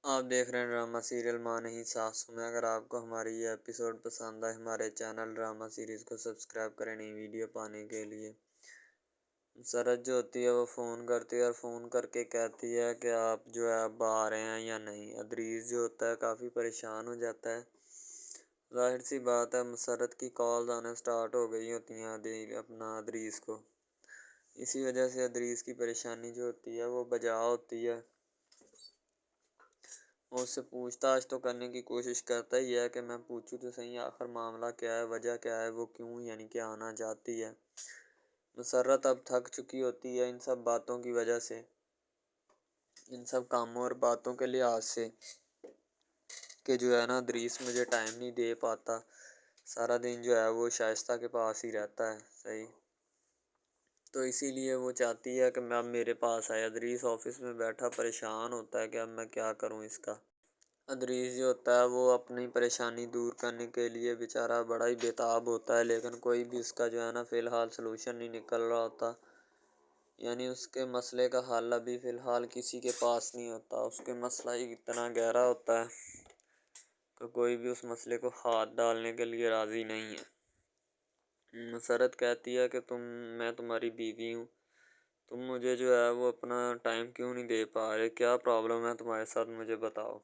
آپ دیکھ رہے ہیں ڈرامہ سیریل ماں نہیں ساسو میں۔ اگر آپ کو ہماری یہ ایپیسوڈ پسند آئے ہمارے چینل ڈرامہ سیریز کو سبسکرائب کریں نئی ویڈیو پانے کے لیے۔ مسرت جو ہوتی ہے وہ فون کرتی ہے اور فون کر کے کہتی ہے کہ آپ جو ہے اب آ رہے ہیں یا نہیں۔ ادریس جو ہوتا ہے کافی پریشان ہو جاتا ہے۔ ظاہر سی بات ہے مسرت کی کالز آنا سٹارٹ ہو گئی ہوتی ہیں ادریس کو۔ اسی وجہ سے ادریس کی پریشانی جو ہوتی ہے وہ بجا ہوتی ہے۔ وہ اس سے پوچھ تاچھ تو کرنے کی کوشش کرتا ہی ہے کہ میں پوچھوں تو صحیح آخر معاملہ کیا ہے، وجہ کیا ہے، وہ کیوں کہ آنا چاہتی ہے۔ مسرت اب تھک چکی ہوتی ہے ان سب باتوں کی وجہ سے، ان سب کاموں اور باتوں کے لحاظ سے کہ جو ہے نا ادریس مجھے ٹائم نہیں دے پاتا، سارا دن جو ہے وہ شائستہ کے پاس ہی رہتا ہے۔ صحیح، تو اسی لیے وہ چاہتی ہے کہ میں اب میرے پاس آئے۔ ادریس آفس میں بیٹھا پریشان ہوتا ہے کہ اب میں کیا کروں اس کا۔ ادریس جو ہوتا ہے وہ اپنی پریشانی دور کرنے کے لیے بیچارہ بڑا ہی بےتاب ہوتا ہے، لیکن کوئی بھی اس کا جو ہے نا فی الحال سلوشن نہیں نکل رہا ہوتا، اس کے مسئلے کا حل ابھی فی الحال کسی کے پاس نہیں ہوتا۔ اس کے مسئلہ ہی اتنا گہرا ہوتا ہے کہ کوئی بھی اس مسئلے کو ہاتھ ڈالنے کے لیے راضی نہیں ہے۔ مسرت کہتی ہے کہ میں تمہاری بیوی ہوں، تم مجھے جو ہے وہ اپنا ٹائم کیوں نہیں دے پا رہے، کیا پرابلم ہے تمہارے ساتھ، مجھے بتاؤ۔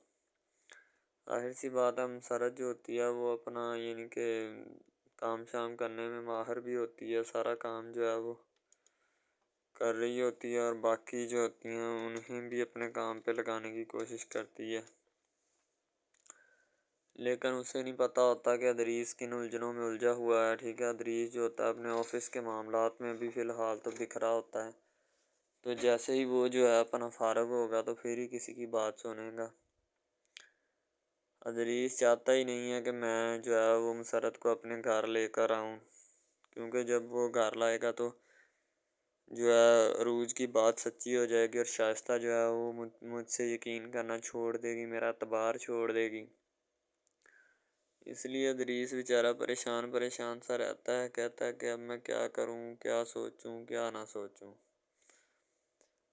ظاہر سی بات ہے مسرت جو ہوتی ہے وہ اپنا کہ کام شام کرنے میں ماہر بھی ہوتی ہے، سارا کام جو ہے وہ کر رہی ہوتی ہے اور باقی جو ہوتی ہیں انہیں بھی اپنے کام پہ لگانے کی کوشش کرتی ہے، لیکن اسے نہیں پتہ ہوتا کہ ادریس کن الجھنوں میں الجھا ہوا ہے۔ ٹھیک ہے، ادریس جو ہوتا ہے اپنے آفس کے معاملات میں بھی فی الحال تو بکھرا ہوتا ہے، تو جیسے ہی وہ جو ہے اپنا فارغ ہوگا تو پھر ہی کسی کی بات سنے گا۔ ادریس چاہتا ہی نہیں ہے کہ میں جو ہے وہ مسرت کو اپنے گھر لے کر آؤں، کیونکہ جب وہ گھر لائے گا تو جو ہے عروج کی بات سچی ہو جائے گی اور شائستہ جو ہے وہ مجھ سے یقین کرنا چھوڑ دے گی، میرا اعتبار چھوڑ دے گی۔ اس لیے ادریس بیچارہ پریشان سا رہتا ہے، کہتا ہے کہ اب میں کیا کروں، کیا سوچوں، کیا نہ سوچوں۔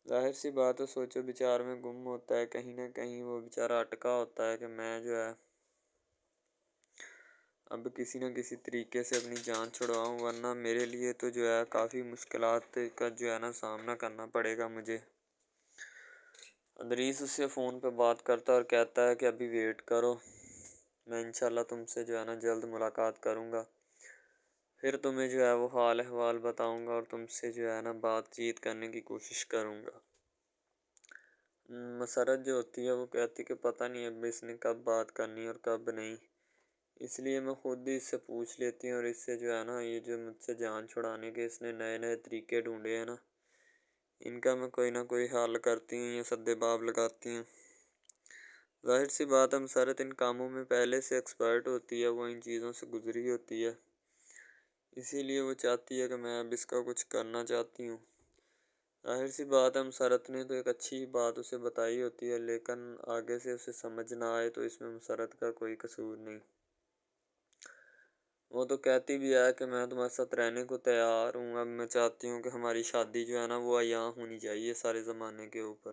ظاہر سی بات ہے سوچو بچار میں گم ہوتا ہے، کہیں نہ کہیں وہ بیچارہ اٹکا ہوتا ہے کہ میں جو ہے اب کسی نہ کسی طریقے سے اپنی جان چھڑواؤں، ورنہ میرے لیے تو جو ہے کافی مشکلات کا جو ہے نا سامنا کرنا پڑے گا مجھے۔ ادریس اس سے فون پہ بات کرتا اور کہتا ہے کہ ابھی ویٹ کرو، میں انشاءاللہ تم سے جو ہے نا جلد ملاقات کروں گا، پھر تمہیں جو ہے وہ حال احوال بتاؤں گا اور تم سے جو ہے نا بات چیت کرنے کی کوشش کروں گا۔ مسرت جو ہوتی ہے وہ کہتی کہ پتہ نہیں اب اس نے کب بات کرنی اور کب نہیں، اس لیے میں خود ہی اس سے پوچھ لیتی ہوں، اور اس سے جو ہے نا یہ جو مجھ سے جان چھڑانے کے اس نے نئے طریقے ڈھونڈے ہیں نا، ان کا میں کوئی نہ کوئی حل کرتی ہوں یا سدے باب لگاتی ہوں۔ ظاہر سی بات ہے مسرت ان کاموں میں پہلے سے ایکسپرٹ ہوتی ہے، وہ ان چیزوں سے گزری ہوتی ہے، اسی لیے وہ چاہتی ہے کہ میں اب اس کا کچھ کرنا چاہتی ہوں۔ ظاہر سی بات ہے مسرت نے تو ایک اچھی بات اسے بتائی ہوتی ہے، لیکن آگے سے اسے سمجھ نہ آئے تو اس میں مسرت کا کوئی قصور نہیں۔ وہ تو کہتی بھی ہے کہ میں تمہارے ساتھ رہنے کو تیار ہوں، اب میں چاہتی ہوں کہ ہماری شادی جو ہے نا وہ عیاں ہونی چاہیے سارے زمانے کے اوپر،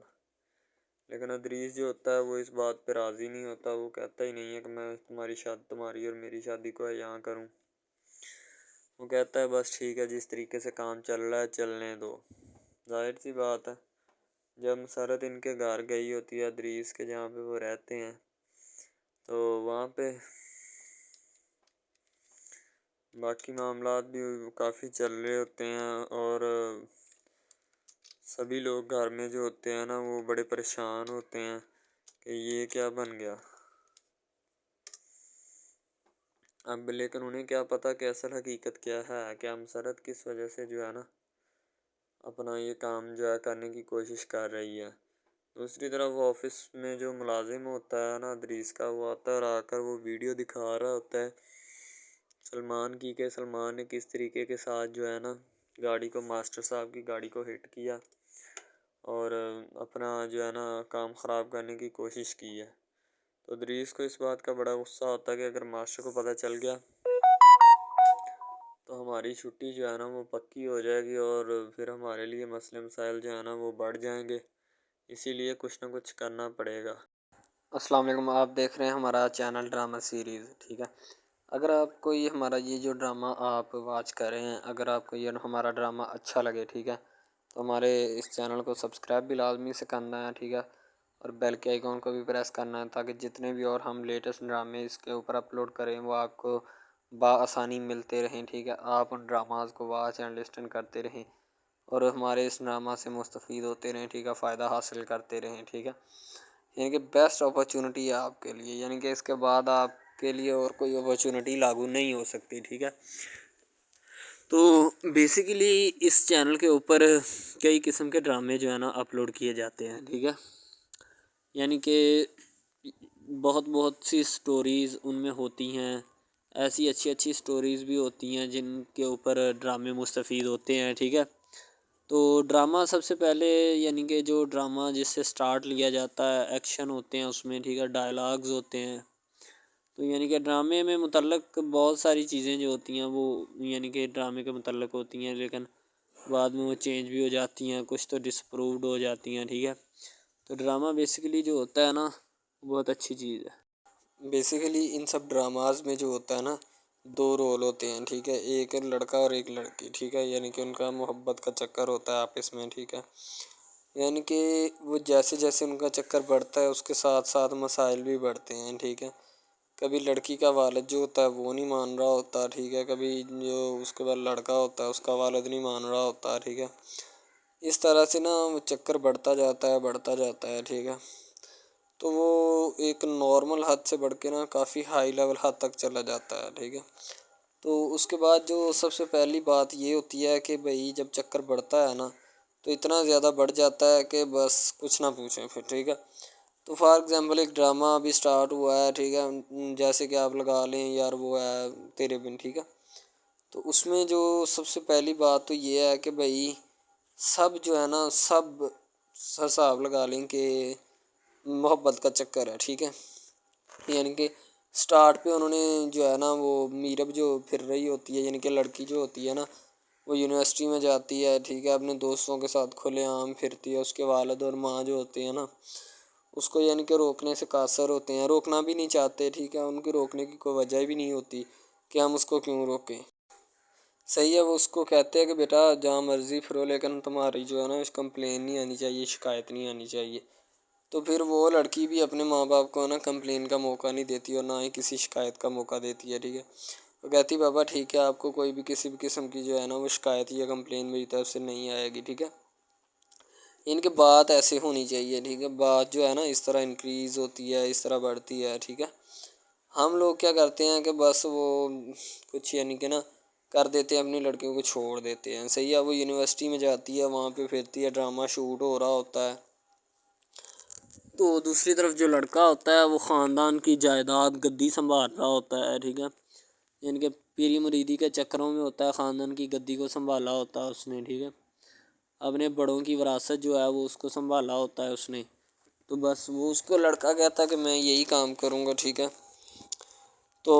لیکن ادریس جو ہوتا ہے وہ اس بات پہ راضی نہیں ہوتا، وہ کہتا ہی نہیں ہے کہ میں تمہاری اور میری شادی کو عیاں کروں۔ وہ کہتا ہے بس ٹھیک ہے، جس طریقے سے کام چل رہا ہے چلنے دو۔ ظاہر سی بات ہے جب مسرت ان کے گھر گئی ہوتی ہے ادریس کے جہاں پہ وہ رہتے ہیں، تو وہاں پہ باقی معاملات بھی کافی چل رہے ہوتے ہیں اور سبھی لوگ گھر میں جو ہوتے ہیں نا وہ بڑے پریشان ہوتے ہیں کہ یہ کیا بن گیا۔ اب لیکن انہیں کیا پتہ کہ اصل حقیقت کیا ہے، کہ مسرت کس وجہ سے جو ہے نا اپنا یہ کام جو ہے کرنے کی کوشش کر رہی ہے۔ دوسری طرف وہ آفس میں جو ملازم ہوتا ہے نا ادریس کا، وہ آتا ہے اور آ کر وہ ویڈیو دکھا رہا ہوتا ہے سلمان کی، کہ سلمان نے کس طریقے کے ساتھ جو ہے نا گاڑی کو، ماسٹر صاحب کی گاڑی کو ہٹ کیا اور اپنا جو ہے نا کام خراب کرنے کی کوشش کی ہے۔ تو ادریس کو اس بات کا بڑا غصہ ہوتا ہے کہ اگر ماسٹر کو پتہ چل گیا تو ہماری چھٹی جو ہے نا وہ پکی ہو جائے گی اور پھر ہمارے لیے مسئلے مسائل جو ہے نا وہ بڑھ جائیں گے، اسی لیے کچھ نہ کچھ کرنا پڑے گا۔ السلام علیکم، آپ دیکھ رہے ہیں ہمارا چینل ڈرامہ سیریز، ٹھیک ہے۔ اگر آپ کو یہ ہمارا یہ جو ڈرامہ آپ واچ کر رہے ہیں، اگر آپ کو یہ ہمارا ڈرامہ اچھا لگے، ٹھیک ہے، تو ہمارے اس چینل کو سبسکرائب بھی لازمی سے کرنا ہے، ٹھیک ہے، اور بیل کے آئیکن کو بھی پریس کرنا ہے تاکہ جتنے بھی اور ہم لیٹسٹ ڈرامے اس کے اوپر اپلوڈ کریں وہ آپ کو بآسانی ملتے رہیں، ٹھیک ہے۔ آپ ان ڈراماز کو واچ اینڈ لسٹن کرتے رہیں اور ہمارے اس ڈرامہ سے مستفید ہوتے رہیں، ٹھیک ہے، فائدہ حاصل کرتے رہیں، ٹھیک ہے۔ یعنی کہ بیسٹ اپرچونٹی ہے آپ کے لیے، یعنی کہ اس کے بعد آپ کے لیے اور کوئی اپرچونٹی لاگو نہیں ہو سکتی، ٹھیک ہے۔ تو بیسیکلی اس چینل کے اوپر کئی قسم کے ڈرامے جو ہے نا اپلوڈ کیے جاتے ہیں، ٹھیک ہے، یعنی کہ بہت سی سٹوریز ان میں ہوتی ہیں، ایسی اچھی سٹوریز بھی ہوتی ہیں جن کے اوپر ڈرامے مستفید ہوتے ہیں، ٹھیک ہے۔ تو ڈرامہ سب سے پہلے یعنی کہ جو ڈرامہ جس سے سٹارٹ لیا جاتا ہے، ایکشن ہوتے ہیں اس میں، ٹھیک ہے، ڈائلاگز ہوتے ہیں، تو یعنی کہ ڈرامے میں متعلق بہت ساری چیزیں جو ہوتی ہیں وہ یعنی کہ ڈرامے کے متعلق ہوتی ہیں، لیکن بعد میں وہ چینج بھی ہو جاتی ہیں، کچھ تو ڈسپرووڈ ہو جاتی ہیں، ٹھیک ہے۔ تو ڈرامہ بیسیکلی جو ہوتا ہے نا بہت اچھی چیز ہے۔ بیسیکلی ان سب ڈراماز میں جو ہوتا ہے نا دو رول ہوتے ہیں، ٹھیک ہے، ایک لڑکا اور ایک لڑکی، ٹھیک ہے، یعنی کہ ان کا محبت کا چکر ہوتا ہے آپس میں، ٹھیک ہے، یعنی کہ وہ جیسے ان کا چکر بڑھتا ہے اس کے ساتھ ساتھ مسائل بھی بڑھتے ہیں، ٹھیک ہے۔ کبھی لڑکی کا والد جو ہوتا ہے وہ نہیں مان رہا ہوتا، ٹھیک ہے، کبھی جو اس کے بعد لڑکا ہوتا ہے اس کا والد نہیں مان رہا ہوتا، ٹھیک ہے۔ اس طرح سے نا وہ چکر بڑھتا جاتا ہے، ٹھیک ہے۔ تو وہ ایک نارمل حد سے بڑھ کے نا کافی ہائی لیول حد تک چلا جاتا ہے، ٹھیک ہے۔ تو اس کے بعد جو سب سے پہلی بات یہ ہوتی ہے کہ بھائی جب چکر بڑھتا ہے نا تو اتنا زیادہ بڑھ جاتا ہے کہ بس کچھ نہ پوچھیں پھر، ٹھیک ہے۔ تو فار ایگزامپل ایک ڈرامہ ابھی سٹارٹ ہوا ہے، ٹھیک ہے، جیسے کہ آپ لگا لیں یار وہ ہے تیرے بن، ٹھیک ہے۔ تو اس میں جو سب سے پہلی بات تو یہ ہے کہ بھائی سب جو ہے نا سب حساب لگا لیں کہ محبت کا چکر ہے، ٹھیک ہے، یعنی کہ سٹارٹ پہ انہوں نے جو ہے نا وہ میرب جو پھر رہی ہوتی ہے، یعنی کہ لڑکی جو ہوتی ہے نا وہ یونیورسٹی میں جاتی ہے، ٹھیک ہے، اپنے دوستوں کے ساتھ کھلے عام پھرتی ہے، اس کے والد اور ماں جو ہوتے ہیں نا اس کو یعنی کہ روکنے سے قاصر ہوتے ہیں، روکنا بھی نہیں چاہتے، ٹھیک ہے، ان کی روکنے کی کوئی وجہ بھی نہیں ہوتی کہ ہم اس کو کیوں روکیں، صحیح ہے۔ وہ اس کو کہتے ہیں کہ بیٹا جہاں مرضی پھرو لیکن تمہاری جو ہے نا اس کمپلین نہیں آنی چاہیے، شکایت نہیں آنی چاہیے۔ تو پھر وہ لڑکی بھی اپنے ماں باپ کو نا کمپلین کا موقع نہیں دیتی اور نہ ہی کسی شکایت کا موقع دیتی ہے، ٹھیک ہے۔ وہ کہتی بابا ٹھیک ہے آپ کو کوئی بھی کسی بھی قسم کی جو ہے نا وہ شکایت یا کمپلین میری طرف سے نہیں آئے گی، ٹھیک ہے۔ ان کے بات ایسے ہونی چاہیے، ٹھیک ہے، بات جو ہے نا اس طرح انکریز ہوتی ہے، اس طرح بڑھتی ہے، ٹھیک ہے۔ ہم لوگ کیا کرتے ہیں کہ بس وہ کچھ یعنی کہ نا کر دیتے ہیں، اپنی لڑکیوں کو چھوڑ دیتے ہیں، صحیح ہے۔ وہ یونیورسٹی میں جاتی ہے، وہاں پہ پھرتی ہے، ڈرامہ شوٹ ہو رہا ہوتا ہے، تو دوسری طرف جو لڑکا ہوتا ہے وہ خاندان کی جائیداد گدی سنبھال رہا ہوتا ہے، ٹھیک ہے، یعنی کہ پیری مریدی کے چکروں میں ہوتا ہے، خاندان کی گدی کو سنبھالا ہوتا ہے اس نے، ٹھیک ہے، اپنے بڑوں کی وراثت جو ہے وہ اس کو سنبھالا ہوتا ہے اس نے، تو بس وہ اس کو لڑکا کہتا ہے کہ میں یہی کام کروں گا، ٹھیک ہے۔ تو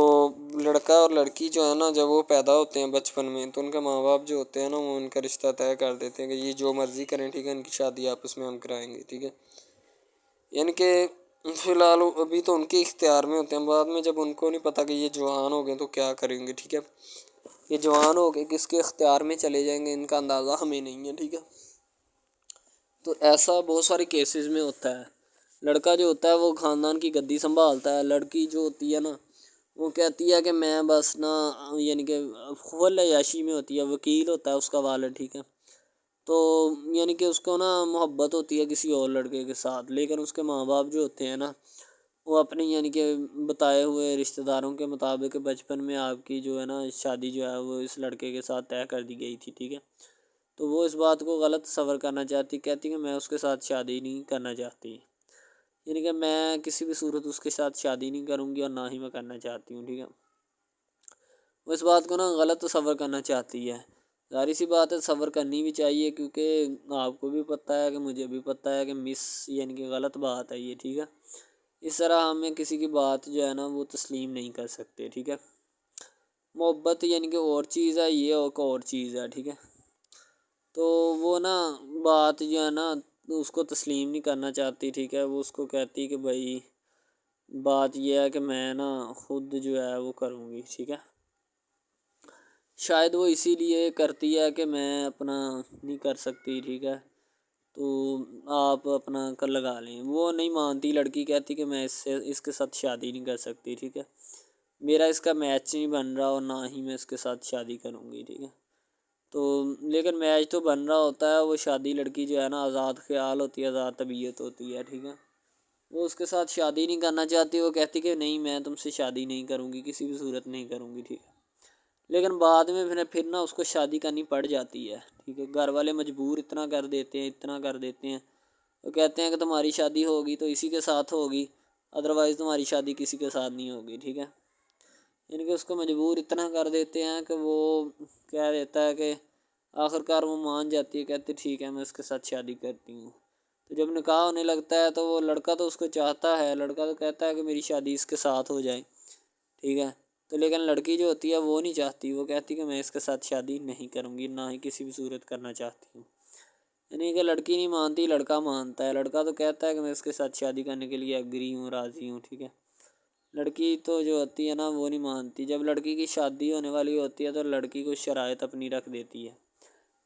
لڑکا اور لڑکی جو ہے نا جب وہ پیدا ہوتے ہیں بچپن میں تو ان کے ماں باپ جو ہوتے ہیں نا وہ ان کا رشتہ طے کر دیتے ہیں کہ یہ جو مرضی کریں، ٹھیک ہے، ان کی شادی آپس میں ہم کرائیں گے، ٹھیک ہے، یعنی کہ فی الحال ابھی تو ان کے اختیار میں ہوتے ہیں، بعد میں جب ان کو نہیں پتہ کہ یہ جوان ہو گئے تو کیا کریں گے، ٹھیک ہے، یہ جوان ہو کے کس کے اختیار میں چلے جائیں گے ان کا اندازہ ہمیں نہیں ہے، ٹھیک ہے۔ تو ایسا بہت سارے کیسز میں ہوتا ہے، لڑکا جو ہوتا ہے وہ خاندان کی گدی سنبھالتا ہے، لڑکی جو ہوتی ہے نا وہ کہتی ہے کہ میں بس نا یعنی کہ فل عیاشی میں ہوتی ہے، وکیل ہوتا ہے اس کا والد، ٹھیک ہے، تو یعنی کہ اس کو نا محبت ہوتی ہے کسی اور لڑکے کے ساتھ، لیکن اس کے ماں باپ جو ہوتے ہیں نا وہ اپنی یعنی کہ بتائے ہوئے رشتہ داروں کے مطابق بچپن میں آپ کی جو ہے نا شادی جو ہے وہ اس لڑکے کے ساتھ طے کر دی گئی تھی، ٹھیک ہے، تو وہ اس بات کو غلط تصور کرنا چاہتی، کہتی کہ میں اس کے ساتھ شادی نہیں کرنا چاہتی، یعنی کہ میں کسی بھی صورت اس کے ساتھ شادی نہیں کروں گی اور نہ ہی میں کرنا چاہتی ہوں، ٹھیک ہے۔ وہ اس بات کو نا غلط تصور کرنا چاہتی ہے، ظاہر سی بات ہے تصور کرنی بھی چاہیے کیونکہ آپ کو بھی پتہ ہے کہ مجھے بھی پتہ ہے کہ یعنی کہ غلط بات ہے یہ، ٹھیک ہے، اس طرح ہمیں کسی کی بات جو ہے نا وہ تسلیم نہیں کر سکتے، ٹھیک ہے۔ محبت یعنی کہ اور چیز ہے، یہ اور چیز ہے، ٹھیک ہے، تو وہ نا بات جو ہے نا اس کو تسلیم نہیں کرنا چاہتی، ٹھیک ہے، وہ اس کو کہتی کہ بھائی بات یہ ہے کہ میں نا خود جو ہے وہ کروں گی، ٹھیک ہے۔ شاید وہ اسی لیے کرتی ہے کہ میں اپنا نہیں کر سکتی، ٹھیک ہے، تو آپ اپنا کر لگا لیں۔ وہ نہیں مانتی، لڑکی کہتی کہ میں اس کے ساتھ شادی نہیں کر سکتی، ٹھیک ہے، میرا اس کا میچ نہیں بن رہا اور نہ ہی میں اس کے ساتھ شادی کروں گی، ٹھیک ہے۔ تو لیکن میچ تو بن رہا ہوتا ہے، وہ شادی لڑکی جو ہے نا آزاد خیال ہوتی ہے، آزاد طبیعت ہوتی ہے، ٹھیک ہے، وہ اس کے ساتھ شادی نہیں کرنا چاہتی، وہ کہتی کہ نہیں میں تم سے شادی نہیں کروں گی، کسی بھی صورت نہیں کروں گی، ٹھیک ہے، لیکن بعد میں پھر نا اس کو شادی کرنی پڑ جاتی ہے، ٹھیک ہے، گھر والے مجبور اتنا کر دیتے ہیں، وہ کہتے ہیں کہ تمہاری شادی ہوگی تو اسی کے ساتھ ہوگی، ادروائز تمہاری شادی کسی کے ساتھ نہیں ہوگی، ٹھیک ہے، یعنی کہ اس کو مجبور اتنا کر دیتے ہیں کہ وہ کہہ دیتا ہے کہ آخر کار وہ مان جاتی ہے، کہتے ٹھیک ہے میں اس کے ساتھ شادی کرتی ہوں۔ تو جب نکاح ہونے لگتا ہے تو وہ لڑکا تو اس کو چاہتا ہے، لڑکا تو کہتا ہے کہ میری شادی اس کے ساتھ ہو جائے، ٹھیک ہے، تو لیکن لڑکی جو ہوتی ہے وہ نہیں چاہتی، وہ کہتی کہ میں اس کے ساتھ شادی نہیں کروں گی، نہ ہی کسی بھی صورت کرنا چاہتی ہوں۔ یعنی کہ لڑکی نہیں مانتی، لڑکا مانتا ہے، لڑکا تو کہتا ہے کہ میں اس کے ساتھ شادی کرنے کے لیے ایگری ہوں، راضی ہوں، ٹھیک ہے، لڑکی تو جو ہوتی ہے نا وہ نہیں مانتی۔ جب لڑکی کی شادی ہونے والی ہوتی ہے تو لڑکی کو شرائط اپنی رکھ دیتی ہے،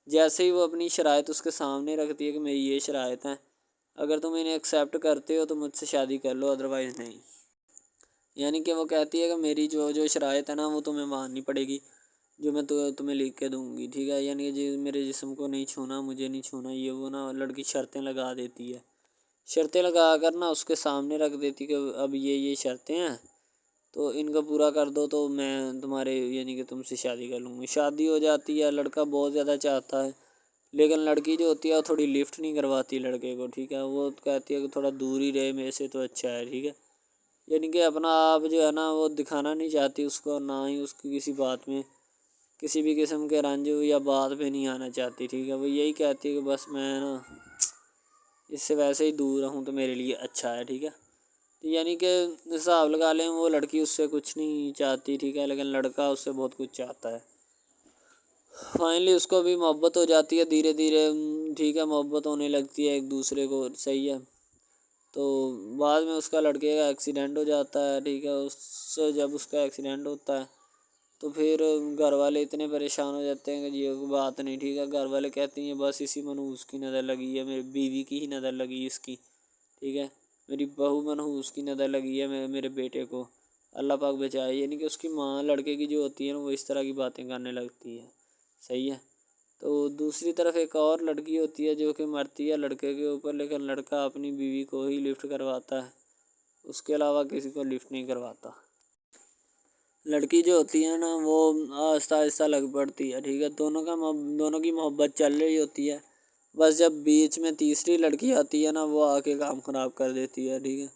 جیسے ہی وہ اپنی شرائط اس کے سامنے رکھتی ہے کہ میری یہ شرائط ہیں، اگر تم انہیں ایکسیپٹ کرتے ہو تو مجھ سے شادی کر لو، ادروائز نہیں۔ یعنی کہ وہ کہتی ہے کہ میری جو شرائط ہے نا وہ تمہیں ماننی پڑے گی، جو میں تمہیں لکھ کے دوں گی، ٹھیک ہے، یعنی کہ میرے جسم کو نہیں چھونا، مجھے نہیں چھونا، یہ وہ نا لڑکی شرطیں لگا دیتی ہے، شرطیں لگا کر نا اس کے سامنے رکھ دیتی کہ اب یہ شرطیں ہیں تو ان کا پورا کر دو تو میں تمہارے یعنی کہ تم سے شادی کر لوں گی۔ شادی ہو جاتی ہے، لڑکا بہت زیادہ چاہتا ہے، لیکن لڑکی جو ہوتی ہے وہ تھوڑی لفٹ نہیں کرواتی لڑکے کو، ٹھیک ہے، وہ کہتی ہے کہ تھوڑا دور ہی رہے میرے سے تو اچھا ہے، ٹھیک ہے، یعنی کہ اپنا آپ جو ہے نا وہ دکھانا نہیں چاہتی اس کو، نہ ہی اس کی کسی بات میں کسی بھی قسم کے رنج یا بات پہ نہیں آنا چاہتی، ٹھیک ہے، وہ یہی کہتی ہے کہ بس میں نا اس سے ویسے ہی دور رہوں تو میرے لیے اچھا ہے، ٹھیک ہے، یعنی کہ حساب لگا لیں وہ لڑکی اس سے کچھ نہیں چاہتی، ٹھیک ہے، لیکن لڑکا اس سے بہت کچھ چاہتا ہے۔ فائنلی اس کو بھی محبت ہو جاتی ہے دھیرے دھیرے، ٹھیک ہے، محبت ہونے لگتی ہے ایک دوسرے کو، صحیح ہے، تو بعد میں اس کا لڑکے کا ایکسیڈنٹ ہو جاتا ہے، ٹھیک ہے، اس سے جب اس کا ایکسیڈنٹ ہوتا ہے تو پھر گھر والے اتنے پریشان ہو جاتے ہیں کہ یہ بات نہیں، ٹھیک ہے، گھر والے کہتے ہیں بس اسی منحوس کی نظر لگی ہے، میری بیوی کی ہی نظر لگی اس کی، ٹھیک ہے، میری بہو منحوس کی نظر لگی ہے میرے بیٹے کو، اللہ پاک بچائے، یعنی کہ اس کی ماں لڑکے کی جو ہوتی ہے نا وہ اس طرح کی باتیں کرنے لگتی ہے، صحیح ہے۔ تو دوسری طرف ایک اور لڑکی ہوتی ہے جو کہ مرتی ہے لڑکے کے اوپر، لیکن لڑکا اپنی بیوی کو ہی لفٹ کرواتا ہے، اس کے علاوہ کسی کو لفٹ نہیں کرواتا۔ لڑکی جو ہوتی ہے نا وہ آہستہ آہستہ لگ پڑتی ہے، ٹھیک ہے، دونوں کی محبت چل رہی ہوتی ہے، بس جب بیچ میں تیسری لڑکی آتی ہے نا وہ آ کے کام خراب کر دیتی ہے، ٹھیک ہے،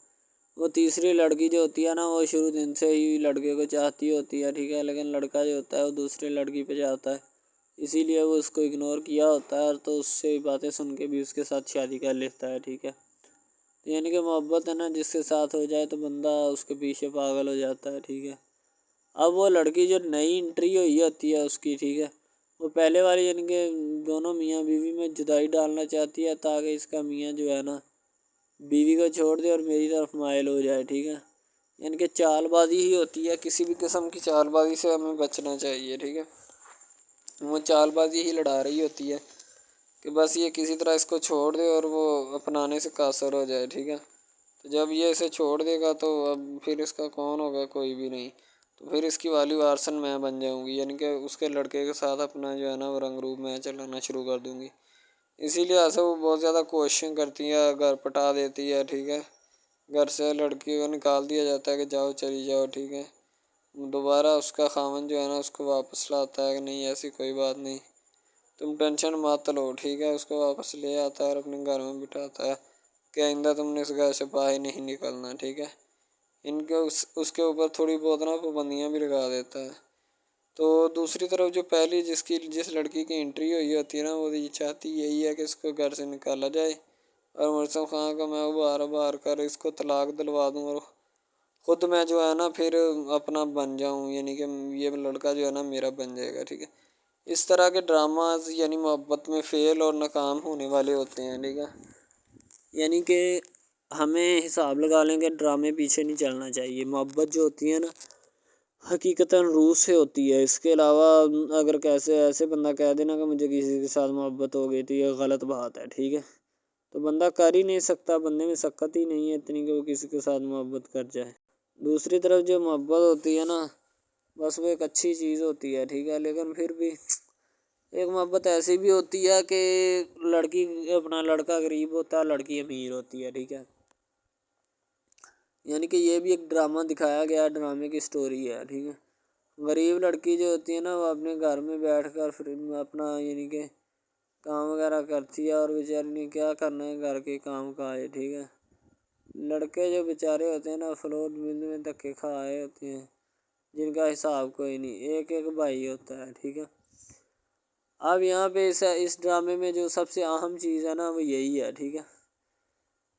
وہ تیسری لڑکی جو ہوتی ہے نا وہ شروع دن سے ہی لڑکے کو چاہتی ہوتی ہے، ٹھیک ہے، لیکن لڑکا جو ہوتا ہے وہ دوسری لڑکی پہ جاتا ہے، اسی لیے وہ اس کو اگنور کیا ہوتا ہے، تو اس سے باتیں سن کے بھی اس کے ساتھ شادی کر لیتا ہے، ٹھیک ہے، یعنی کہ محبت ہے نا جس کے ساتھ ہو جائے تو بندہ اس کے پیچھے پاگل ہو جاتا ہے، ٹھیک ہے۔ اب وہ لڑکی جو نئی انٹری ہوئی ہوتی ہے اس کی، ٹھیک ہے، وہ پہلے والی یعنی کہ دونوں میاں بیوی میں جدائی ڈالنا چاہتی ہے تاکہ اس کا میاں جو ہے نا بیوی کو چھوڑ دے اور میری طرف مائل ہو جائے، ٹھیک ہے، یعنی کہ چال بازی ہی ہوتی ہے، کسی بھی قسم کی چال بازی سے ہمیں بچنا چاہیے، ٹھیک ہے، وہ چال بازی ہی لڑا رہی ہوتی ہے کہ بس یہ کسی طرح اس کو چھوڑ دے اور وہ اپنانے سے قاصر ہو جائے، ٹھیک ہے، تو جب یہ اسے چھوڑ دے گا تو اب پھر اس کا کون ہوگا، کوئی بھی نہیں، تو پھر اس کی والی وارثن میں بن جاؤں گی، یعنی کہ اس کے لڑکے کے ساتھ اپنا جو ہے نا وہ رنگ روپ میں چلانا شروع کر دوں گی، اسی لیے ایسا وہ بہت زیادہ کوششیں کرتی ہے، گھر پٹا دیتی ہے، ٹھیک ہے، گھر سے لڑکی کو نکال دیا جاتا ہے کہ جاؤ چلی جاؤ، ٹھیک ہے، دوبارہ اس کا خاوند جو ہے نا اس کو واپس لاتا ہے کہ نہیں ایسی کوئی بات نہیں، تم ٹینشن مت لو، ٹھیک ہے، اس کو واپس لے آتا ہے اور اپنے گھر میں بٹھاتا ہے کہ آئندہ تم نے اس گھر سے باہر نہیں نکلنا، ٹھیک ہے، ان کے اس کے اوپر تھوڑی بہت نا پابندیاں بھی لگا دیتا ہے۔ تو دوسری طرف جو پہلی جس لڑکی کی انٹری ہوئی ہوتی ہے نا وہ یہ چاہتی یہی ہے کہ اس کو گھر سے نکالا جائے اور مرسم خان کا میں بار کر اس کو طلاق دلوا دوں اور خود میں جو ہے نا پھر اپنا بن جاؤں، یعنی کہ یہ لڑکا جو ہے نا میرا بن جائے گا، ٹھیک ہے، اس طرح کے ڈراماز یعنی محبت میں فیل اور ناکام ہونے والے ہوتے ہیں، ٹھیک ہے، یعنی کہ ہمیں حساب لگا لیں گے، ڈرامے پیچھے نہیں چلنا چاہیے۔ محبت جو ہوتی ہے نا حقیقتاً روح سے ہوتی ہے۔ اس کے علاوہ اگر ایسے بندہ کہہ دینا کہ مجھے کسی کے ساتھ محبت ہو گئی تھی، یہ غلط بات ہے، ٹھیک ہے؟ تو بندہ کر ہی نہیں سکتا، بندے میں سکت ہی نہیں ہے اتنی کہ وہ کسی کے ساتھ محبت کر جائے۔ دوسری طرف جو محبت ہوتی ہے نا، بس وہ ایک اچھی چیز ہوتی ہے، ٹھیک ہے؟ لیکن پھر بھی ایک محبت ایسی بھی ہوتی ہے کہ لڑکا غریب ہوتا ہے، لڑکی امیر ہوتی ہے، ٹھیک ہے؟ یعنی کہ یہ بھی ایک ڈرامہ دکھایا گیا، ڈرامے کی سٹوری ہے، ٹھیک ہے؟ غریب لڑکی جو ہوتی ہے نا، وہ اپنے گھر میں بیٹھ کر پھر اپنا یعنی کہ کام وغیرہ کرتی ہے، اور بیچاری نے کیا کرنا ہے گھر کے کام کا ہے، ٹھیک ہے؟ لڑکے جو بیچارے ہوتے ہیں نا، فلور مل میں دھکے کھائے ہوتے ہیں، جن کا حساب کوئی نہیں، ایک بھائی ہوتا ہے، ٹھیک ہے؟ اب یہاں پہ اس ڈرامے میں جو سب سے اہم چیز ہے نا، وہ یہی ہے، ٹھیک ہے؟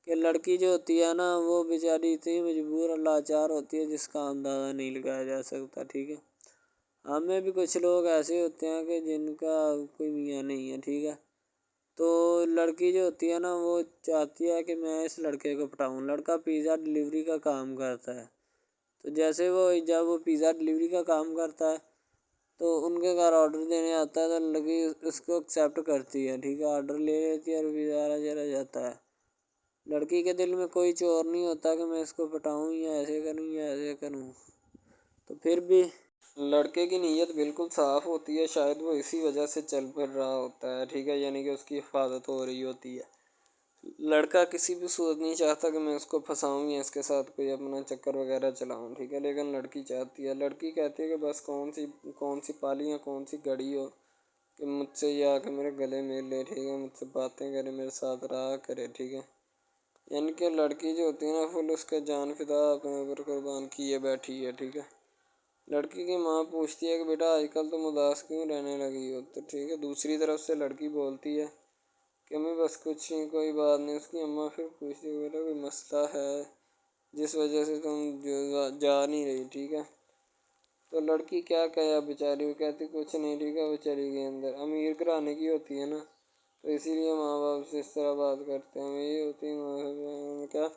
کہ لڑکی جو ہوتی ہے نا، وہ بیچاری اتنی مجبور اور لاچار ہوتی ہے جس کا اندازہ نہیں لگایا جا سکتا، ٹھیک ہے؟ ہمیں بھی کچھ لوگ ایسے ہوتے ہیں کہ جن کا کوئی میاں نہیں ہے، ٹھیک ہے؟ تو لڑکی جو ہوتی ہے نا، وہ چاہتی ہے کہ میں اس لڑکے کو پٹاؤں۔ لڑکا پیزا ڈلیوری کا کام کرتا ہے، تو جیسے جب وہ پیزا ڈلیوری کا کام کرتا ہے تو ان کے گھر آرڈر دینے آتا ہے، تو لڑکی اس کو ایکسیپٹ کرتی ہے، ٹھیک ہے؟ آرڈر لے لیتی ہے اور پیزا چلا جاتا ہے۔ لڑکی کے دل میں کوئی چور نہیں ہوتا کہ میں اس کو پٹاؤں یا ایسے کروں یا ایسے کروں۔ تو پھر بھی لڑکے کی نیت بالکل صاف ہوتی ہے، شاید وہ اسی وجہ سے چل پھر رہا ہوتا ہے، ٹھیک ہے؟ یعنی کہ اس کی حفاظت ہو رہی ہوتی ہے۔ لڑکا کسی بھی صورت نہیں چاہتا کہ میں اس کو پھنساؤں یا اس کے ساتھ کوئی اپنا چکر وغیرہ چلاؤں، ٹھیک ہے؟ لیکن لڑکی چاہتی ہے، لڑکی کہتی ہے کہ بس کون سی پالی یا کون سی گڑی ہو کہ مجھ سے یا کہ میرے گلے مل لے، ٹھیک ہے؟ مجھ سے باتیں کرے، میرے ساتھ رہا کرے، ٹھیک ہے؟ یعنی کہ لڑکی جو ہوتی ہے نا، فل اس کا جان فدا اپنے اوپر قربان کیے بیٹھی ہے، ٹھیک ہے؟ لڑکی کی ماں پوچھتی ہے کہ بیٹا آج کل تم اداس کیوں رہنے لگی ہو؟ تو ٹھیک ہے، دوسری طرف سے لڑکی بولتی ہے کہ میں بس کچھ نہیں، کوئی بات نہیں۔ اس کی اماں پھر پوچھتی ہے بیٹا کوئی مسئلہ ہے جس وجہ سے تم جا نہیں رہی، ٹھیک ہے؟ تو لڑکی کیا کہے بیچاری، وہ کہتی کچھ نہیں، ٹھیک ہے؟ وہ چلی گئی اندر۔ امیر گھرانے کی ہوتی ہے نا، تو اسی لیے ماں باپ سے اس طرح بات کرتے ہیں، یہ ہوتی ہے کیا؟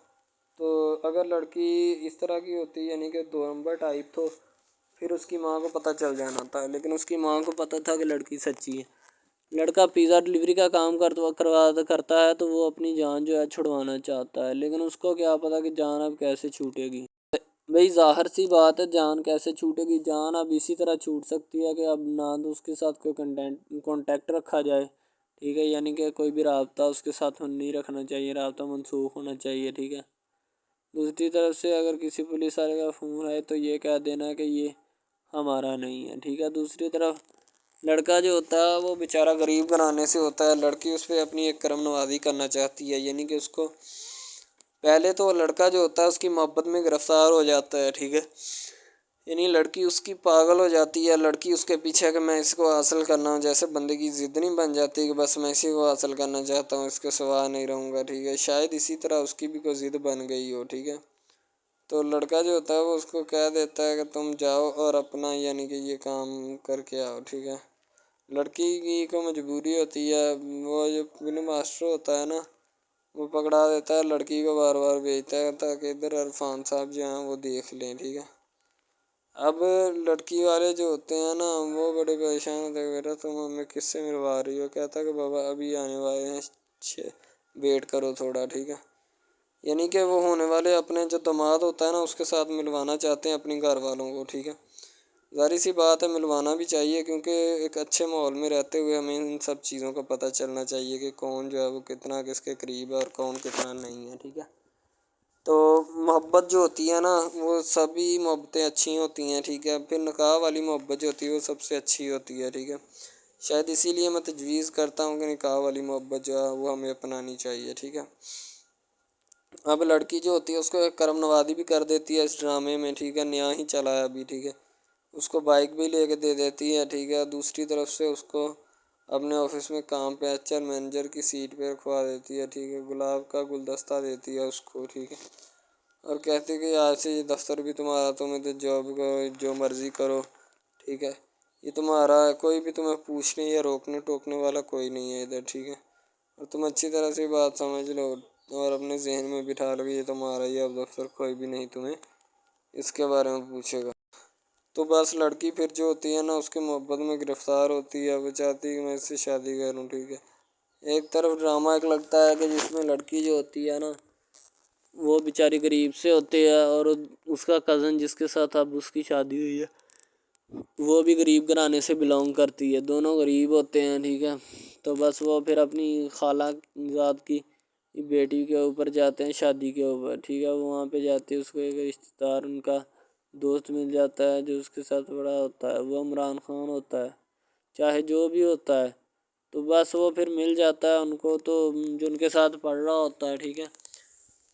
تو اگر لڑکی اس طرح کی ہوتی یعنی کہ 2 نمبر ٹائپ، تو پھر اس کی ماں کو پتہ چل جانا تھا، لیکن اس کی ماں کو پتہ تھا کہ لڑکی سچی ہے۔ لڑکا پیزا ڈلیوری کا کام کرتا ہے تو وہ اپنی جان جو ہے چھڑوانا چاہتا ہے، لیکن اس کو کیا پتہ کہ جان اب کیسے چھوٹے گی۔ بھئی ظاہر سی بات ہے، جان کیسے چھوٹے گی؟ جان اب اسی طرح چھوٹ سکتی ہے کہ اب نہ تو اس کے ساتھ کوئی کانٹیکٹ رکھا جائے، ٹھیک ہے؟ یعنی کہ کوئی بھی رابطہ اس کے ساتھ نہیں رکھنا چاہیے، رابطہ منسوخ ہونا چاہیے، ٹھیک ہے؟ دوسری طرف سے اگر کسی پولیس والے کا فون آئے تو یہ کہہ دینا کہ یہ ہمارا نہیں ہے، ٹھیک ہے؟ دوسری طرف لڑکا جو ہوتا ہے وہ بیچارہ غریب گھرانے سے ہوتا ہے، لڑکی اس پہ اپنی ایک کرم نوازی کرنا چاہتی ہے، یعنی کہ اس کو پہلے تو لڑکا جو ہوتا ہے اس کی محبت میں گرفتار ہو جاتا ہے، ٹھیک ہے؟ یعنی لڑکی اس کی پاگل ہو جاتی ہے، لڑکی اس کے پیچھے کہ میں اس کو حاصل کرنا ہوں، جیسے بندے کی ضد نہیں بن جاتی کہ بس میں اسی کو حاصل کرنا چاہتا ہوں، اس کے سوا نہیں رہوں گا، ٹھیک ہے؟ شاید اسی طرح اس کی بھی کوئی ضد بن گئی ہو، ٹھیک ہے؟ تو لڑکا جو ہوتا ہے وہ اس کو کہہ دیتا ہے کہ تم جاؤ اور اپنا یعنی کہ یہ کام کر کے آؤ، ٹھیک ہے؟ لڑکی کی کو مجبوری ہوتی ہے، وہ جو فلم ماسٹر ہوتا ہے نا، وہ پکڑا دیتا ہے لڑکی کو، بار بار بھیجتا ہے تاکہ ادھر عرفان صاحب جو ہیں وہ دیکھ لیں، ٹھیک ہے؟ اب لڑکی والے جو ہوتے ہیں نا، وہ بڑے پریشان ہوتے ہیں، بیٹا تم ہمیں کس سے ملوا رہی ہو؟ کہتا ہے کہ بابا ابھی آنے والے ہیں، ویٹ کرو تھوڑا، ٹھیک ہے؟ یعنی کہ وہ ہونے والے اپنے جو داماد ہوتا ہے نا، اس کے ساتھ ملوانا چاہتے ہیں اپنی گھر والوں کو، ٹھیک ہے؟ ظاہر سی بات ہے ملوانا بھی چاہیے، کیونکہ ایک اچھے ماحول میں رہتے ہوئے ہمیں ان سب چیزوں کا پتہ چلنا چاہیے کہ کون جو ہے وہ کتنا کس کے قریب ہے اور کون کتنا نہیں ہے، ٹھیک ہے؟ تو محبت جو ہوتی ہے نا، وہ سبھی محبتیں اچھی ہوتی ہیں، ٹھیک ہے؟ پھر نکاح والی محبت جو ہوتی ہے وہ سب سے اچھی ہوتی ہے، ٹھیک ہے؟ شاید اسی لیے میں تجویز کرتا ہوں کہ نکاح والی محبت جو ہے وہ ہمیں اپنانی چاہیے، ٹھیک ہے؟ اب لڑکی جو ہوتی ہے اس کو ایک کرم نوازی بھی کر دیتی ہے اس ڈرامے میں، ٹھیک ہے؟ نیا ہی چلا ہے ابھی، ٹھیک ہے؟ اس کو بائک بھی لے کے دے دیتی ہے، ٹھیک ہے؟ دوسری طرف سے اس کو اپنے آفس میں کام پہ HR مینیجر کی سیٹ پہ رکھوا دیتی ہے، ٹھیک ہے؟ گلاب کا گلدستہ دیتی ہے اس کو، ٹھیک ہے؟ اور کہتی ہے کہ آج سے یہ دفتر بھی تمہارا، تم ادھر جاب کرو، جو مرضی کرو، ٹھیک ہے؟ یہ تمہارا ہے، کوئی بھی تمہیں پوچھنے یا روکنے ٹوکنے والا کوئی نہیں ہے ادھر، ٹھیک ہے؟ اور تم اچھی طرح سے بات سمجھ لو، اور اپنے ذہن میں بٹھا لو کہ یہ تمہارا ہی اب افسر، کوئی بھی نہیں تمہیں اس کے بارے میں پوچھے گا۔ تو بس لڑکی پھر جو ہوتی ہے نا اس کی محبت میں گرفتار ہوتی ہے، وہ چاہتی ہے کہ میں اس سے شادی کروں، ٹھیک ہے۔ ایک طرف ڈرامہ ایک لگتا ہے کہ جس میں لڑکی جو ہوتی ہے نا وہ بیچاری غریب سے ہوتی ہے، اور اس کا کزن جس کے ساتھ اب اس کی شادی ہوئی ہے وہ بھی غریب گھرانے سے بلانگ کرتی ہے، دونوں غریب ہوتے ہیں، ٹھیک ہے۔ تو بس وہ پھر اپنی خالہ ذات کی بیٹی کے اوپر جاتے ہیں شادی کے اوپر، ٹھیک ہے۔ وہاں پہ جاتے اس کو ایک رشتہ دار ان کا دوست مل جاتا ہے جو اس کے ساتھ بڑا ہوتا ہے، وہ عمران خان ہوتا ہے، چاہے جو بھی ہوتا ہے۔ تو بس وہ پھر مل جاتا ہے ان کو، تو جو ان کے ساتھ پڑھ رہا ہوتا ہے، ٹھیک ہے۔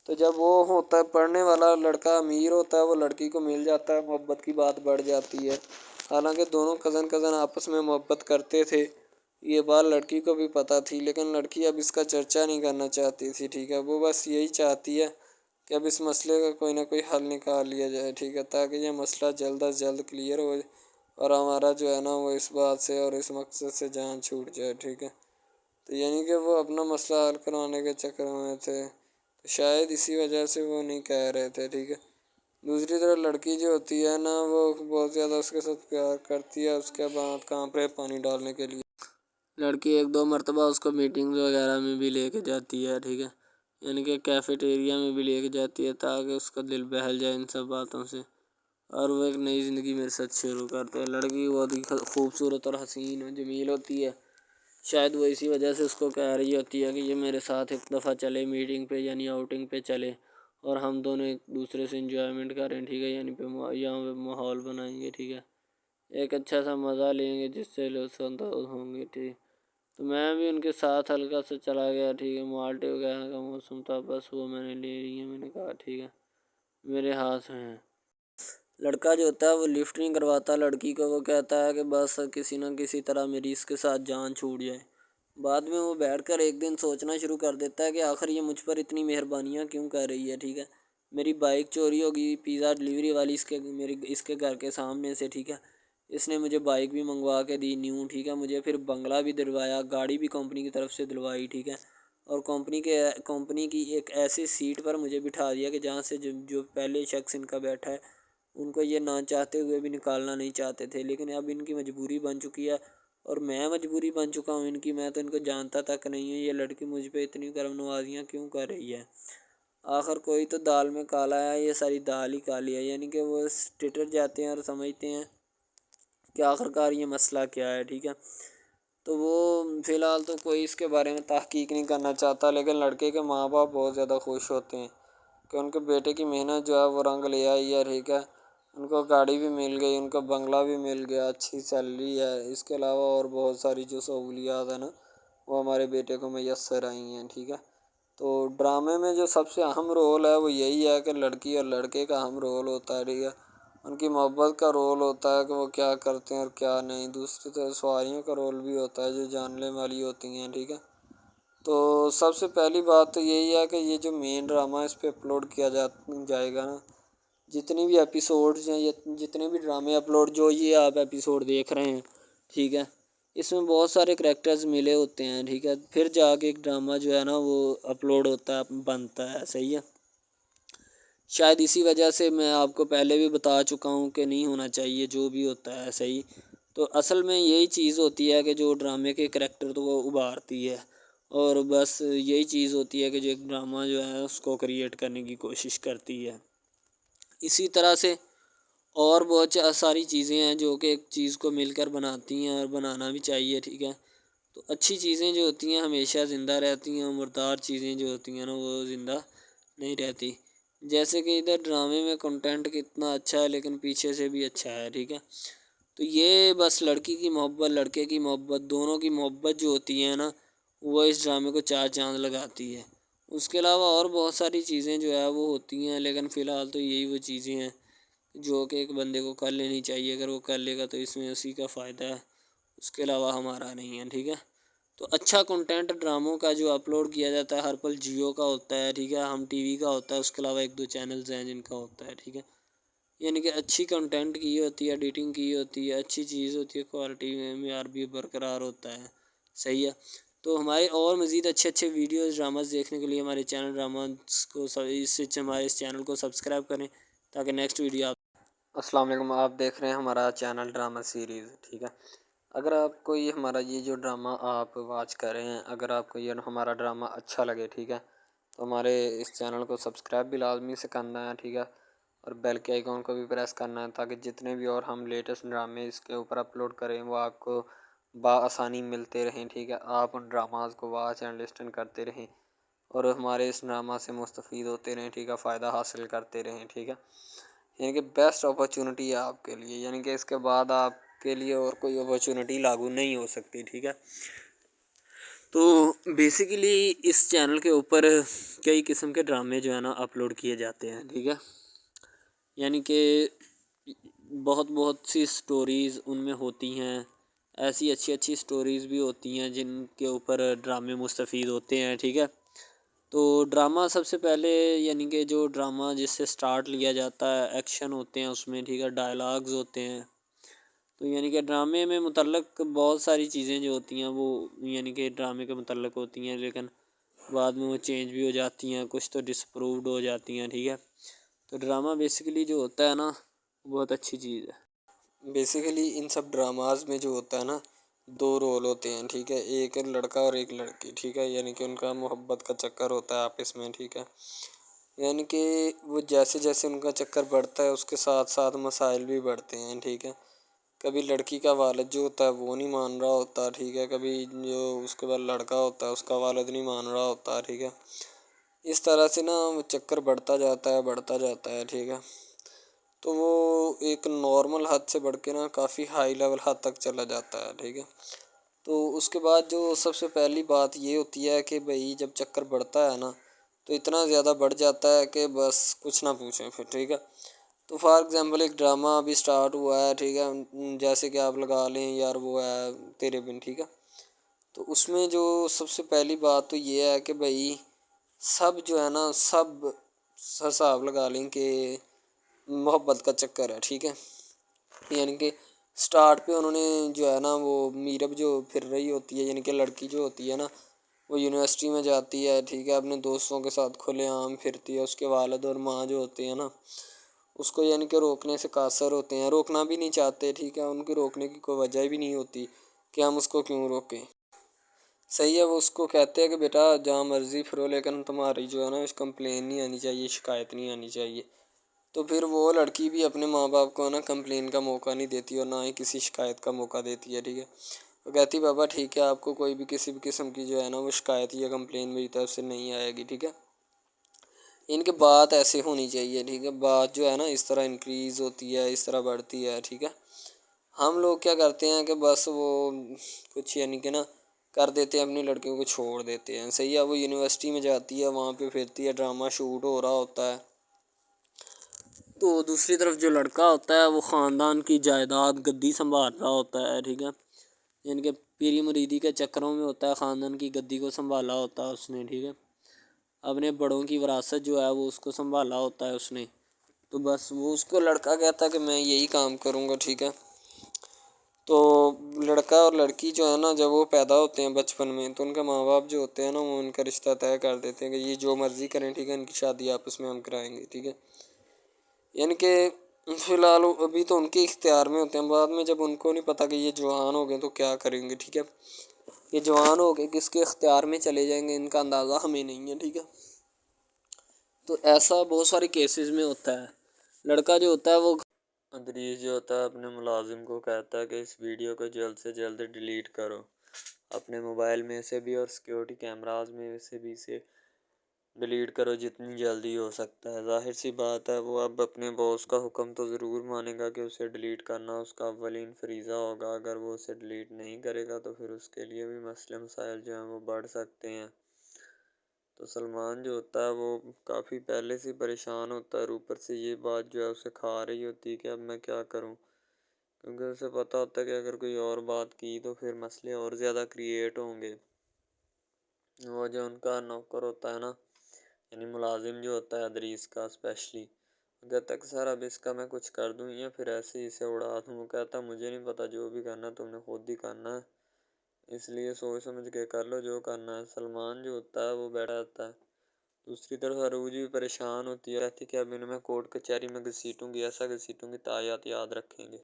تو جب وہ ہوتا ہے پڑھنے والا لڑکا امیر ہوتا ہے، وہ لڑکی کو مل جاتا ہے، محبت کی بات بڑھ جاتی ہے۔ حالانکہ دونوں کزن آپس میں محبت کرتے تھے، یہ بات لڑکی کو بھی پتہ تھی، لیکن لڑکی اب اس کا چرچا نہیں کرنا چاہتی تھی، ٹھیک ہے۔ وہ بس یہی چاہتی ہے کہ اب اس مسئلے کا کوئی نہ کوئی حل نکال لیا جائے، ٹھیک ہے، تاکہ یہ مسئلہ جلد از جلد کلیئر ہو اور ہمارا جو ہے نا وہ اس بات سے اور اس مقصد سے جان چھوٹ جائے، ٹھیک ہے۔ تو یعنی کہ وہ اپنا مسئلہ حل کروانے کے چکر میں تھے، تو شاید اسی وجہ سے وہ نہیں کہہ رہے تھے، ٹھیک ہے۔ دوسری طرف لڑکی جو ہوتی ہے نا وہ بہت زیادہ اس کے ساتھ پیار کرتی ہے، اس کے بعد کہاں پہ پانی ڈالنے کے لیے لڑکی ایک دو مرتبہ اس کو میٹنگ وغیرہ میں بھی لے کے جاتی ہے، ٹھیک ہے، یعنی کہ کیفیٹیریا میں بھی لے کے جاتی ہے تاکہ اس کا دل بہل جائے ان سب باتوں سے، اور وہ ایک نئی زندگی میرے ساتھ شروع کرتے ہیں۔ لڑکی بہت ہی خوبصورت اور حسین و جمیل ہوتی ہے، شاید وہ اسی وجہ سے اس کو کہہ رہی ہوتی ہے کہ یہ میرے ساتھ ایک دفعہ چلے میٹنگ پہ، یعنی آؤٹنگ پہ چلے، اور ہم دونوں ایک دوسرے سے انجوائمنٹ کریں، ٹھیک ہے، یعنی یہاں پہ ماحول بنائیں گے، ٹھیک ہے، ایک اچھا سا مزہ لیں گے جس سے لطف اندوز ہوں گے، ٹھیک۔ تو میں بھی ان کے ساتھ ہلکا سے چلا گیا، ٹھیک ہے۔ مالٹے وغیرہ کا موسم تھا، بس وہ میں نے لے لی ہے، میں نے کہا ٹھیک ہے میرے ہاتھ میں ہے۔ لڑکا جو ہوتا ہے وہ لفٹ نہیں کرواتا لڑکی کو، وہ کہتا ہے کہ بس کسی نہ کسی طرح میری اس کے ساتھ جان چھوٹ جائے۔ بعد میں وہ بیٹھ کر ایک دن سوچنا شروع کر دیتا ہے کہ آخر یہ مجھ پر اتنی مہربانیاں کیوں کر رہی ہے، ٹھیک ہے۔ میری بائک چوری ہوگی، پیزا ڈلیوری والی اس کے گھر کے سامنے سے، ٹھیک ہے، اس نے مجھے بائک بھی منگوا کے دی نیو، ٹھیک ہے، مجھے پھر بنگلہ بھی دلوایا، گاڑی بھی کمپنی کی طرف سے دلوائی، ٹھیک ہے، اور کمپنی کی ایک ایسی سیٹ پر مجھے بٹھا دیا کہ جہاں سے جو پہلے شخص ان کا بیٹھا ہے ان کو یہ نہ چاہتے ہوئے بھی نکالنا نہیں چاہتے تھے، لیکن اب ان کی مجبوری بن چکی ہے، اور میں مجبوری بن چکا ہوں ان کی، میں تو ان کو جانتا تک نہیں ہوں، یہ لڑکی مجھ پہ اتنی کرم نوازیاں کیوں کر رہی ہے۔ آخر کوئی تو دال میں کالا ہے، یہ ساری دال ہی کالی ہے، یعنی کہ وہ ٹٹر جاتے ہیں اور سمجھتے ہیں کہ آخر کار یہ مسئلہ کیا ہے، ٹھیک ہے۔ تو وہ فی الحال تو کوئی اس کے بارے میں تحقیق نہیں کرنا چاہتا، لیکن لڑکے کے ماں باپ بہت زیادہ خوش ہوتے ہیں کہ ان کے بیٹے کی محنت جو ہے وہ رنگ لے آئی ہے، ٹھیک ہے، ان کو گاڑی بھی مل گئی، ان کو بنگلہ بھی مل گیا، اچھی سیلری ہے، اس کے علاوہ اور بہت ساری جو سہولیات ہیں نا وہ ہمارے بیٹے کو میسر آئی ہیں، ٹھیک ہے۔ تو ڈرامے میں جو سب سے اہم رول ہے وہ یہی ہے کہ لڑکی اور لڑکے کا اہم رول ہوتا ہے، ٹھیک ہے، ان کی محبت کا رول ہوتا ہے کہ وہ کیا کرتے ہیں اور کیا نہیں، دوسری طرف سواریوں کا رول بھی ہوتا ہے جو جاننے والی ہوتی ہیں، ٹھیک ہے۔ تو سب سے پہلی بات تو یہی ہے کہ یہ جو مین ڈرامہ اس پہ اپلوڈ کیا جائے گا نا، جتنی بھی ایپیسوڈز ہیں یا جتنے بھی ڈرامے اپلوڈ جو یہ آپ ایپیسوڈ دیکھ رہے ہیں، ٹھیک ہے، اس میں بہت سارے کریکٹرز ملے ہوتے ہیں، ٹھیک ہے، پھر جا کے ایک ڈرامہ جو ہے نا وہ اپلوڈ ہوتا ہے، بنتا ہے، صحیح ہے۔ شاید اسی وجہ سے میں آپ کو پہلے بھی بتا چکا ہوں کہ نہیں ہونا چاہیے جو بھی ہوتا ہے، صحیح۔ تو اصل میں یہی چیز ہوتی ہے کہ جو ڈرامے کے کریکٹر تو وہ ابھارتی ہے، اور بس یہی چیز ہوتی ہے کہ جو ایک ڈرامہ جو ہے اس کو کریٹ کرنے کی کوشش کرتی ہے۔ اسی طرح سے اور بہت ساری چیزیں ہیں جو کہ ایک چیز کو مل کر بناتی ہیں، اور بنانا بھی چاہیے، ٹھیک ہے۔ تو اچھی چیزیں جو ہوتی ہیں ہمیشہ زندہ رہتی ہیں، مردار چیزیں جو ہوتی ہیں نا وہ زندہ نہیں رہتی، جیسے کہ ادھر ڈرامے میں کنٹینٹ کتنا اچھا ہے لیکن پیچھے سے بھی اچھا ہے، ٹھیک ہے۔ تو یہ بس لڑکی کی محبت لڑکے کی محبت دونوں کی محبت جو ہوتی ہے نا وہ اس ڈرامے کو چار چاند لگاتی ہے۔ اس کے علاوہ اور بہت ساری چیزیں جو ہے وہ ہوتی ہیں، لیکن فی الحال تو یہی وہ چیزیں ہیں جو کہ ایک بندے کو کر لینی چاہیے، اگر وہ کر لے گا تو اس میں اسی کا فائدہ ہے، اس کے علاوہ ہمارا نہیں ہے، ٹھیک ہے۔ تو اچھا کنٹینٹ ڈراموں کا جو اپلوڈ کیا جاتا ہے ہر پل جیو کا ہوتا ہے، ٹھیک ہے، ہم ٹی وی کا ہوتا ہے، اس کے علاوہ ایک دو چینلز ہیں جن کا ہوتا ہے، ٹھیک ہے، یعنی کہ اچھی کنٹینٹ کی ہوتی ہے، ایڈیٹنگ کی ہوتی ہے، اچھی چیز ہوتی ہے، کوالٹی میں معیار بھی برقرار ہوتا ہے، صحیح ہے۔ تو ہمارے اور مزید اچھے ویڈیوز ڈراماز دیکھنے کے لیے ہمارے چینل ڈراماز کو ہمارے اس چینل کو سبسکرائب کریں تاکہ نیکسٹ ویڈیو آپ. السلام علیکم، آپ دیکھ رہے ہیں ہمارا چینل ڈرامہ سیریز، ٹھیک ہے. اگر آپ کو یہ ہمارا یہ جو ڈرامہ آپ واچ کر رہے ہیں، اگر آپ کو یہ ہمارا ڈرامہ اچھا لگے، ٹھیک ہے، تو ہمارے اس چینل کو سبسکرائب بھی لازمی سے کرنا ہے، ٹھیک ہے، اور بیل کے آئیکن کو بھی پریس کرنا ہے تاکہ جتنے بھی اور ہم لیٹسٹ ڈرامے اس کے اوپر اپلوڈ کریں وہ آپ کو بآسانی ملتے رہیں، ٹھیک ہے. آپ ان ڈراماز کو واچ اینڈ لسٹن کرتے رہیں اور ہمارے اس ڈرامہ سے مستفید ہوتے رہیں، ٹھیک ہے، فائدہ حاصل کرتے رہیں، ٹھیک ہے. یعنی کہ بیسٹ اپرچونٹی ہے آپ کے لیے، یعنی کہ اس کے بعد آپ کے لیے اور کوئی اپرچونٹی لاگو نہیں ہو سکتی، ٹھیک ہے. تو بیسیکلی اس چینل کے اوپر کئی قسم کے ڈرامے جو ہے نا اپلوڈ کیے جاتے ہیں، ٹھیک ہے. یعنی کہ بہت سی سٹوریز ان میں ہوتی ہیں، ایسی اچھی سٹوریز بھی ہوتی ہیں جن کے اوپر ڈرامے مستفید ہوتے ہیں، ٹھیک ہے. تو ڈرامہ سب سے پہلے یعنی کہ جو ڈرامہ جس سے سٹارٹ لیا جاتا ہے، ایکشن ہوتے ہیں اس میں، ٹھیک ہے، ڈائلاگز ہوتے ہیں. تو یعنی کہ ڈرامے میں متعلق بہت ساری چیزیں جو ہوتی ہیں وہ یعنی کہ ڈرامے کے متعلق ہوتی ہیں، لیکن بعد میں وہ چینج بھی ہو جاتی ہیں، کچھ تو ڈس اپرووڈ ہو جاتی ہیں، ٹھیک ہے. تو ڈرامہ بیسیکلی جو ہوتا ہے نا بہت اچھی چیز ہے. بیسیکلی ان سب ڈراماز میں جو ہوتا ہے نا 2 رول ہوتے ہیں، ٹھیک ہے، ایک لڑکا اور ایک لڑکی، ٹھیک ہے. یعنی کہ ان کا محبت کا چکر ہوتا ہے آپس میں، ٹھیک ہے. یعنی کہ وہ جیسے ان کا چکر بڑھتا ہے اس کے ساتھ ساتھ مسائل بھی بڑھتے ہیں، ٹھیک ہے. کبھی لڑکی کا والد جو ہوتا ہے وہ نہیں مان رہا ہوتا، ٹھیک ہے، کبھی جو اس کے بعد لڑکا ہوتا ہے اس کا والد نہیں مان رہا ہوتا، ٹھیک ہے. اس طرح سے نا وہ چکر بڑھتا جاتا ہے، ٹھیک ہے. تو وہ ایک نارمل حد سے بڑھ کے نا کافی ہائی لیول حد تک چلا جاتا ہے، ٹھیک ہے. تو اس کے بعد جو سب سے پہلی بات یہ ہوتی ہے کہ بھئی جب چکر بڑھتا ہے نا تو اتنا زیادہ بڑھ جاتا ہے کہ بس کچھ نہ پوچھیں پھر، ٹھیک ہے. تو فار ایگزامپل ایک ڈرامہ ابھی سٹارٹ ہوا ہے، ٹھیک ہے، جیسے کہ آپ لگا لیں یار وہ ہے تیرے بن، ٹھیک ہے. تو اس میں جو سب سے پہلی بات تو یہ ہے کہ بھئی سب جو ہے نا سب حساب لگا لیں کہ محبت کا چکر ہے، ٹھیک ہے. یعنی کہ سٹارٹ پہ انہوں نے جو ہے نا وہ میرب جو پھر رہی ہوتی ہے، یعنی کہ لڑکی جو ہوتی ہے نا وہ یونیورسٹی میں جاتی ہے، ٹھیک ہے، اپنے دوستوں کے ساتھ کھلے عام پھرتی ہے. اس کے والد اور ماں جو ہوتے ہیں نا اس کو یعنی کہ روکنے سے قاصر ہوتے ہیں، روکنا بھی نہیں چاہتے، ٹھیک ہے. ان کے روکنے کی کوئی وجہ بھی نہیں ہوتی کہ ہم اس کو کیوں روکیں. صحیح ہے، وہ اس کو کہتے ہیں کہ بیٹا جہاں مرضی پھرو لیکن تمہاری جو ہے نا اس کمپلین نہیں آنی چاہیے، شکایت نہیں آنی چاہیے. تو پھر وہ لڑکی بھی اپنے ماں باپ کو نا کمپلین کا موقع نہیں دیتی اور نہ ہی کسی شکایت کا موقع دیتی ہے، ٹھیک ہے. وہ کہتی بابا ٹھیک ہے آپ کو کوئی بھی کسی بھی قسم کی جو ہے نا وہ شکایت یا کمپلین میری طرف سے نہیں آئے گی، ٹھیک ہے. ان کے بات ایسے ہونی چاہیے، ٹھیک ہے. بات جو ہے نا اس طرح انکریز ہوتی ہے، اس طرح بڑھتی ہے، ٹھیک ہے. ہم لوگ کیا کرتے ہیں کہ بس وہ کچھ یعنی کہ نا کر دیتے ہیں، اپنی لڑکیوں کو چھوڑ دیتے ہیں. صحیح ہے، وہ یونیورسٹی میں جاتی ہے، وہاں پہ پھرتی ہے، ڈرامہ شوٹ ہو رہا ہوتا ہے. تو دوسری طرف جو لڑکا ہوتا ہے وہ خاندان کی جائیداد گدی سنبھال رہا ہوتا ہے، ٹھیک ہے. یعنی کہ پیری مریدی کے چکروں میں ہوتا ہے، خاندان کی گدی کو سنبھالا ہوتا ہے اس نے، ٹھیک ہے. اپنے بڑوں کی وراثت جو ہے وہ اس کو سنبھالا ہوتا ہے اس نے. تو بس وہ اس کو لڑکا کہتا ہے کہ میں یہی کام کروں گا، ٹھیک ہے. تو لڑکا اور لڑکی جو ہے نا جب وہ پیدا ہوتے ہیں بچپن میں تو ان کے ماں باپ جو ہوتے ہیں نا وہ ان کا رشتہ طے کر دیتے ہیں کہ یہ جو مرضی کریں، ٹھیک ہے، ان کی شادی آپس میں ہم کرائیں گے، ٹھیک ہے. یعنی کہ فی الحال ابھی تو ان کے اختیار میں ہوتے ہیں، بعد میں جب ان کو نہیں پتہ کہ یہ جوان ہو گئے تو کیا کریں گے، ٹھیک ہے. یہ جوان ہو کے کس کے اختیار میں چلے جائیں گے ان کا اندازہ ہمیں نہیں ہے، ٹھیک ہے. تو ایسا بہت سارے کیسز میں ہوتا ہے. لڑکا جو ہوتا ہے وہ ادریس جو ہوتا ہے اپنے ملازم کو کہتا ہے کہ اس ویڈیو کو جلد سے جلد ڈیلیٹ کرو اپنے موبائل میں سے بھی اور سیکیورٹی کیمراز میں سے بھی اسے ڈیلیٹ کرو جتنی جلدی ہو سکتا ہے. ظاہر سی بات ہے وہ اب اپنے باس کا حکم تو ضرور مانے گا کہ اسے ڈیلیٹ کرنا اس کا اولین فریضہ ہوگا. اگر وہ اسے ڈیلیٹ نہیں کرے گا تو پھر اس کے لیے بھی مسئلے مسائل جو ہیں وہ بڑھ سکتے ہیں. تو سلمان جو ہوتا ہے وہ کافی پہلے سے پریشان ہوتا ہے اور اوپر سے یہ بات جو ہے اسے کھا رہی ہوتی ہے کہ اب میں کیا کروں، کیونکہ اسے پتہ ہوتا ہے کہ اگر کوئی اور بات کی تو پھر مسئلے اور زیادہ کریٹ ہوں گے. وہ جو ان کا نوکر ہوتا ہے نا یعنی ملازم جو ہوتا ہے ادریس کا اسپیشلی، وہ کہتا ہے کہ سر اب اس کا میں کچھ کر دوں یا پھر ایسے ہی اسے اڑا دوں. وہ کہتا ہے مجھے نہیں پتہ، جو بھی کرنا تم نے خود ہی کرنا ہے، اس لیے سوچ سمجھ کے کر لو جو کرنا ہے۔ سلمان جو ہوتا ہے وہ بیٹھا رہتا ہے۔ دوسری طرف عروج بھی پریشان ہوتی ہے، کہتی کہ اب ان میں کورٹ کچہری میں گھسیٹوں گی، ایسا گھسیٹوں گی تایات یاد رکھیں گے۔